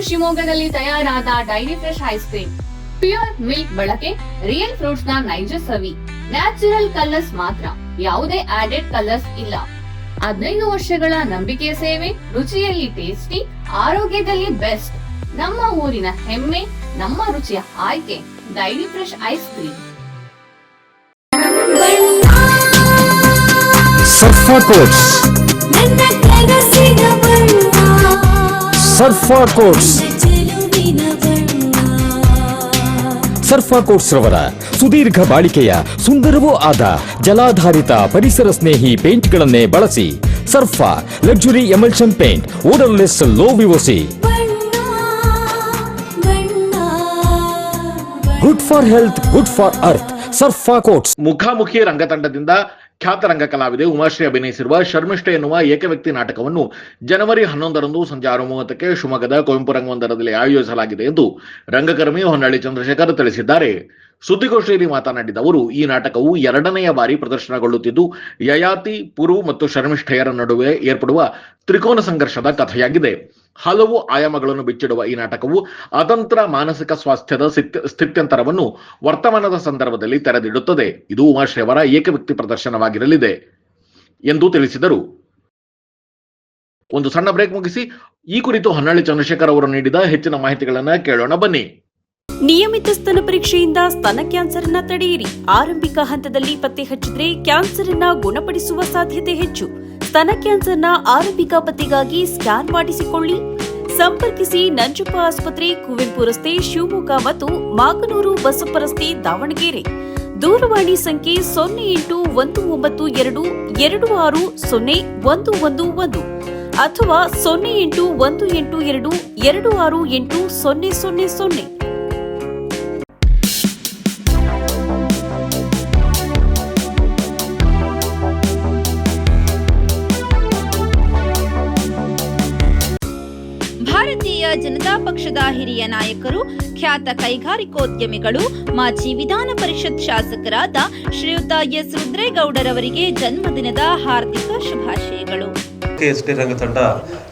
ಶಿವಮೊಗ್ಗದಲ್ಲಿ ತಯಾರಾದ dairy fresh ice cream, pure milk ಬಳಕೆ, ರಿಯಲ್ ಫ್ರೂಟ್ಸ್ ನ ನೈಜ ಸವಿ, ನ್ಯಾಚುರಲ್ ಕಲರ್ಸ್ ಮಾತ್ರ, ಯಾವುದೇ ಆಡೆಡ್ ಕಲರ್ಸ್ ಇಲ್ಲ. 15 ವರ್ಷಗಳ ನಂಬಿಕೆಯ ಸೇವೆ, ರುಚಿಯಲ್ಲಿ ಟೇಸ್ಟಿ, ಆರೋಗ್ಯದಲ್ಲಿ ಬೆಸ್ಟ್. ನಮ್ಮ ಊರಿನ ಹೆಮ್ಮೆ, ನಮ್ಮ ರುಚಿಯ ಆಯ್ಕೆ dairy fresh ice cream. ಸರ್ಫಾ quotes, ಸರ್ಫಾ quotes, ಸರ್ಫಾ quotes ರವರ ಸುದೀರ್ಘ ಬಾಳಿಕೆಯ ಸುಂದರವೂ ಆದ ಜಲಾಧಾರಿತ ಪರಿಸರ ಸ್ನೇಹಿ ಪೇಂಟ್ಗಳನ್ನೇ ಬಳಸಿ. Surfa luxury emulsion paint, odourless, low VOC, good for health, good for earth. Surfa Coats. ಮುಖಾಮುಖಿ ರಂಗತಂಡದಿಂದ ಖ್ಯಾತ ರಂಗ ಕಲಾವಿದೆ ಉಮಾಶ್ರೀ ಅಭಿನಯಿಸಿರುವ ಶರ್ಮಿಷ್ಠೆ ಎನ್ನುವ ಏಕವ್ಯಕ್ತಿ ನಾಟಕವನ್ನು ಜನವರಿ 11ರಂದು ಸಂಜೆ 6:30ಕ್ಕೆ ಶಿವಮೊಗ್ಗದ ಕುವೆಂಪು ರಂಗಮಂದಿರದಲ್ಲಿ ಆಯೋಜಿಸಲಾಗಿದೆ ಎಂದು ರಂಗಕರ್ಮಿ ಹೊನ್ನಳ್ಳಿ ಚಂದ್ರಶೇಖರ್ ತಿಳಿಸಿದ್ದಾರೆ. ಸುದ್ದಿಗೋಷ್ಠಿಯಲ್ಲಿ ಮಾತನಾಡಿದ ಅವರು, ಈ ನಾಟಕವು 2ನೇ ಬಾರಿ ಪ್ರದರ್ಶನಗೊಳ್ಳುತ್ತಿದ್ದು, ಯಯಾತಿ, ಪುರು ಮತ್ತು ಶರ್ಮಿಷ್ಠೆಯರ ನಡುವೆ ಏರ್ಪಡುವ ತ್ರಿಕೋನ ಸಂಘರ್ಷದ ಕಥೆಯಾಗಿದೆ. ಹಲವು ಆಯಾಮಗಳನ್ನು ಬಿಚ್ಚಿಡುವ ಈ ನಾಟಕವು ಅತಂತ್ರ ಮಾನಸಿಕ ಸ್ವಾಸ್ಥ್ಯದ ಸ್ಥಿತ್ಯಂತರವನ್ನು ವರ್ತಮಾನದ ಸಂದರ್ಭದಲ್ಲಿ ತೆರೆದಿಡುತ್ತದೆ. ಇದು ಉಮಾಶ್ರೀ ಅವರ ಏಕವ್ಯಕ್ತಿ ಪ್ರದರ್ಶನವಾಗಿರಲಿದೆ ಎಂದು ತಿಳಿಸಿದರು. ಒಂದು ಸಣ್ಣ ಬ್ರೇಕ್ ಮುಗಿಸಿ ಈ ಕುರಿತು ಹೊನ್ನಳ್ಳಿ ಚಂದ್ರಶೇಖರ್ ಅವರು ನೀಡಿದ ಹೆಚ್ಚಿನ ಮಾಹಿತಿಗಳನ್ನು ಕೇಳೋಣ ಬನ್ನಿ. ನಿಯಮಿತ ಸ್ತನ ಪರೀಕ್ಷೆಯಿಂದ ಸ್ತನ ಕ್ಯಾನ್ಸರ್ ಅನ್ನ ತಡೆಯಿರಿ. ಆರಂಭಿಕ ಹಂತದಲ್ಲಿ ಪತ್ತೆ ಹಚ್ಚಿದ್ರೆ ಕ್ಯಾನ್ಸರ್ ಅನ್ನ ಗುಣಪಡಿಸುವ ಸಾಧ್ಯತೆ ಹೆಚ್ಚು. ಸ್ತನ ಕ್ಯಾನ್ಸರ್ನ ಆರಂಭಿಕ ಪತ್ತೆಗಾಗಿ ಸ್ಕ್ಯಾನ್ ಮಾಡಿಸಿಕೊಳ್ಳಿ. ಸಂಪರ್ಕಿಸಿ ನಂಜಪ್ಪ ಆಸ್ಪತ್ರೆ, ಕುವೆಂಪು ರಸ್ತೆ, ಶಿವಮೊಗ್ಗ ಮತ್ತು ಮಾಗನೂರು ಬಸಪ್ಪ ರಸ್ತೆ, ದಾವಣಗೆರೆ. ದೂರವಾಣಿ ಸಂಖ್ಯೆ 081922601111 ಅಥವಾ 081822680000. ಭಾರತೀಯ ಜನತಾ ಪಕ್ಷದ ಹಿರಿಯ ನಾಯಕರು, ಖ್ಯಾತ ಕೈಗಾರಿಕೋದ್ಯಮಿಗಳು, ಮಾಜಿ ವಿಧಾನ ಪರಿಷತ್ ಶಾಸಕರಾದ ಶ್ರೀಯುತ ಎಸ್ ರುದ್ರೇಗೌಡರವರಿಗೆ ಜನ್ಮದಿನದ ಹಾರ್ದಿಕ ಶುಭಾಶಯಗಳು. ಎಸ್ಟಿ ರಂಗ ತಂಡ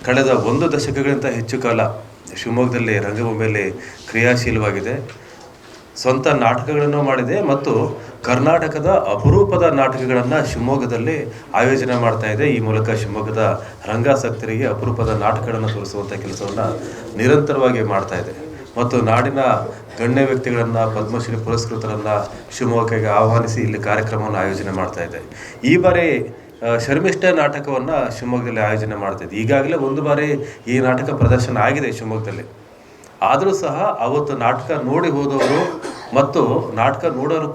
ಕಳೆದ 1 ದಶಕಗಳಿಗಿಂತ ಹೆಚ್ಚು ಕಾಲ ಶಿವಮೊಗ್ಗದಲ್ಲಿ ರಂಗಭೂಮಿಯಲ್ಲಿ ಕ್ರಿಯಾಶೀಲವಾಗಿದೆ. ಸ್ವಂತ ನಾಟಕಗಳನ್ನು ಮಾಡಿದೆ ಮತ್ತು ಕರ್ನಾಟಕದ ಅಪರೂಪದ ನಾಟಕಗಳನ್ನು ಶಿವಮೊಗ್ಗದಲ್ಲಿ ಆಯೋಜನೆ ಮಾಡ್ತಾ ಇದೆ. ಈ ಮೂಲಕ ಶಿವಮೊಗ್ಗದ ರಂಗಾಸಕ್ತರಿಗೆ ಅಪರೂಪದ ನಾಟಕಗಳನ್ನು ತೋರಿಸುವಂಥ ಕೆಲಸವನ್ನು ನಿರಂತರವಾಗಿ ಮಾಡ್ತಾ ಇದೆ ಮತ್ತು ನಾಡಿನ ಗಣ್ಯ ವ್ಯಕ್ತಿಗಳನ್ನು, ಪದ್ಮಶ್ರೀ ಪುರಸ್ಕೃತರನ್ನು ಶಿವಮೊಗ್ಗಕ್ಕೆ ಆಹ್ವಾನಿಸಿ ಇಲ್ಲಿ ಕಾರ್ಯಕ್ರಮವನ್ನು ಆಯೋಜನೆ ಮಾಡ್ತಾ ಇದೆ. ಈ ಬಾರಿ ಶರ್ಮಿಷ್ಠೆ ನಾಟಕವನ್ನು ಶಿವಮೊಗ್ಗದಲ್ಲಿ ಆಯೋಜನೆ ಮಾಡ್ತಾ ಇದೆ. ಈಗಾಗಲೇ 1 ಬಾರಿ ಈ ನಾಟಕ ಪ್ರದರ್ಶನ ಆಗಿದೆ ಶಿವಮೊಗ್ಗದಲ್ಲಿ. ಆದರೂ ಸಹ ಅವತ್ತು ನಾಟಕ ನೋಡಿ ಹೋದವರು ಮತ್ತು ನಾಟಕ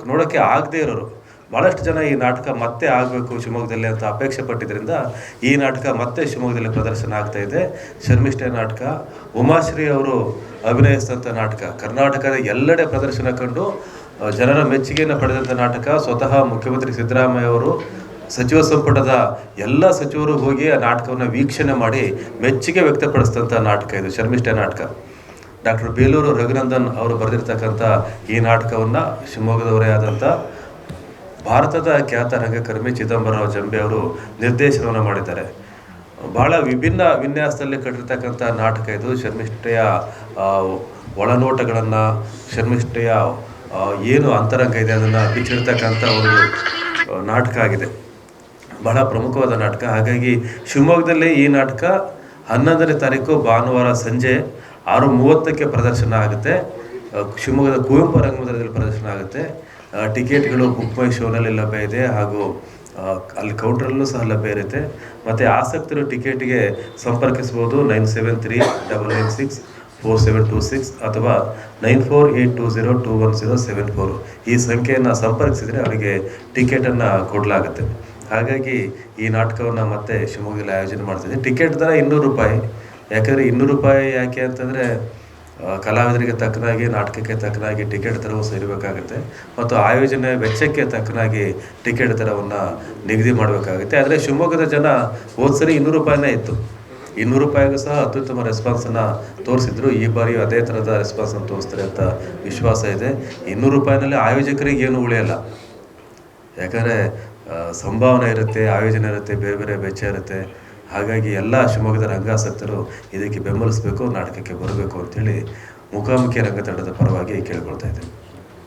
ನೋಡೋಕ್ಕೆ ಆಗದೇ ಇರೋರು ಭಾಳಷ್ಟು ಜನ ಈ ನಾಟಕ ಮತ್ತೆ ಆಗಬೇಕು ಶಿವಮೊಗ್ಗದಲ್ಲಿ ಅಂತ ಅಪೇಕ್ಷೆ ಪಟ್ಟಿದ್ದರಿಂದ ಈ ನಾಟಕ ಮತ್ತೆ ಶಿವಮೊಗ್ಗದಲ್ಲಿ ಪ್ರದರ್ಶನ ಆಗ್ತಾ ಇದೆ. ಶರ್ಮಿಷ್ಠೆ ನಾಟಕ ಉಮಾಶ್ರೀ ಅವರು ಅಭಿನಯಿಸಿದಂಥ ನಾಟಕ ಕರ್ನಾಟಕದ ಎಲ್ಲೆಡೆ ಪ್ರದರ್ಶನ ಕಂಡು ಜನರ ಮೆಚ್ಚುಗೆಯನ್ನು ಪಡೆದಂಥ ನಾಟಕ. ಸ್ವತಃ ಮುಖ್ಯಮಂತ್ರಿ ಸಿದ್ದರಾಮಯ್ಯ ಅವರು, ಸಚಿವ ಸಂಪುಟದ ಎಲ್ಲ ಸಚಿವರು ಹೋಗಿ ಆ ನಾಟಕವನ್ನು ವೀಕ್ಷಣೆ ಮಾಡಿ ಮೆಚ್ಚುಗೆ ವ್ಯಕ್ತಪಡಿಸಿದಂಥ ನಾಟಕ ಇದು ಶರ್ಮಿಷ್ಠೆ ನಾಟಕ. ಡಾಕ್ಟರ್ ಬೇಲೂರು ರಘುನಂದನ್ ಅವರು ಬರೆದಿರ್ತಕ್ಕಂಥ ಈ ನಾಟಕವನ್ನು ಶಿವಮೊಗ್ಗದವರೇ ಆದಂಥ ಭಾರತದ ಖ್ಯಾತ ರಂಗಕರ್ಮಿ ಚಿದಂಬರರಾವ್ ಜಂಬೆ ಅವರು ನಿರ್ದೇಶನವನ್ನು ಮಾಡಿದ್ದಾರೆ. ಬಹಳ ವಿಭಿನ್ನ ವಿನ್ಯಾಸದಲ್ಲಿ ಕಟ್ಟಿರ್ತಕ್ಕಂಥ ನಾಟಕ ಇದು. ಶರ್ಮಿಷ್ಠೆಯ ಒಳನೋಟಗಳನ್ನು, ಶರ್ಮಿಷ್ಠೆಯ ಏನು ಅಂತರಂಗ ಇದೆ ಅದನ್ನು ಬಿಚ್ಚಿರ್ತಕ್ಕಂಥ ಒಂದು ನಾಟಕ ಆಗಿದೆ. ಬಹಳ ಪ್ರಮುಖವಾದ ನಾಟಕ. ಹಾಗಾಗಿ ಶಿವಮೊಗ್ಗದಲ್ಲಿ ಈ ನಾಟಕ 11ನೇ ತಾರೀಕು ಭಾನುವಾರ ಸಂಜೆ 6:30ಕ್ಕೆ ಪ್ರದರ್ಶನ ಆಗುತ್ತೆ. ಶಿವಮೊಗ್ಗದ ಕುವೆಂಪು ರಂಗಮಂದಿರದಲ್ಲಿ ಪ್ರದರ್ಶನ ಆಗುತ್ತೆ. ಟಿಕೆಟ್ಗಳು ಬುಕ್ ಮೈ ಶೋನಲ್ಲಿ ಲಭ್ಯ ಇದೆ ಹಾಗೂ ಅಲ್ಲಿ ಕೌಂಟ್ರಲ್ಲೂ ಸಹ ಲಭ್ಯ ಇರುತ್ತೆ. ಮತ್ತು ಆಸಕ್ತರು ಟಿಕೆಟ್ಗೆ ಸಂಪರ್ಕಿಸ್ಬೋದು 9739964726 ಅಥವಾ 9482021074 ಈ ಸಂಖ್ಯೆಯನ್ನು ಸಂಪರ್ಕಿಸಿದರೆ ಅವರಿಗೆ ಟಿಕೆಟನ್ನು ಕೊಡಲಾಗುತ್ತೆ. ಹಾಗಾಗಿ ಈ ನಾಟಕವನ್ನು ಮತ್ತೆ ಶಿವಮೊಗ್ಗದಲ್ಲಿ ಆಯೋಜನೆ ಮಾಡ್ತಿದೆ. ಟಿಕೆಟ್ ದರ 200 ರೂಪಾಯಿ. ಯಾಕಂದರೆ 200 ರೂಪಾಯಿ ಯಾಕೆ ಅಂತಂದರೆ ಕಲಾವಿದರಿಗೆ ತಕ್ಕನಾಗಿ, ನಾಟಕಕ್ಕೆ ತಕ್ಕನಾಗಿ ಟಿಕೆಟ್ ದರವು ಸೇರಬೇಕಾಗುತ್ತೆ ಮತ್ತು ಆಯೋಜನೆ ವೆಚ್ಚಕ್ಕೆ ತಕ್ಕನಾಗಿ ಟಿಕೆಟ್ ದರವನ್ನು ನಿಗದಿ ಮಾಡಬೇಕಾಗುತ್ತೆ. ಆದರೆ ಶಿವಮೊಗ್ಗದ ಜನ ಹೋದ್ಸರಿ 200 ರೂಪಾಯಿನೇ ಇತ್ತು. 200 ರೂಪಾಯಿಗೂ ಸಹ ಅತ್ಯುತ್ತಮ ರೆಸ್ಪಾನ್ಸನ್ನು ತೋರಿಸಿದ್ರು. ಈ ಬಾರಿಯೂ ಅದೇ ಥರದ ರೆಸ್ಪಾನ್ಸನ್ನು ತೋರಿಸ್ತಾರೆ ಅಂತ ವಿಶ್ವಾಸ ಇದೆ. 200 ರೂಪಾಯಿನಲ್ಲಿ ಆಯೋಜಕರಿಗೆ ಏನು ಉಳಿಯಲ್ಲ. ಯಾಕಂದರೆ ಸಂಭಾವನೆ ಇರುತ್ತೆ, ಆಯೋಜನೆ ಇರುತ್ತೆ, ಬೇರೆ ಬೇರೆ ವೆಚ್ಚ ಇರುತ್ತೆ. ಹಾಗಾಗಿ ಎಲ್ಲ ಶಿವಮೊಗ್ಗದ ರಂಗಾಸಕ್ತರು ಇದಕ್ಕೆ ಬೆಂಬಲಿಸಬೇಕು, ನಾಟಕಕ್ಕೆ ಬರಬೇಕು ಅಂತೇಳಿ ಮುಖಾಮುಖಿ ರಂಗತಂಡದ ಪರವಾಗಿ ಕೇಳಿಕೊಳ್ತಾ ಇದ್ದೇನೆ.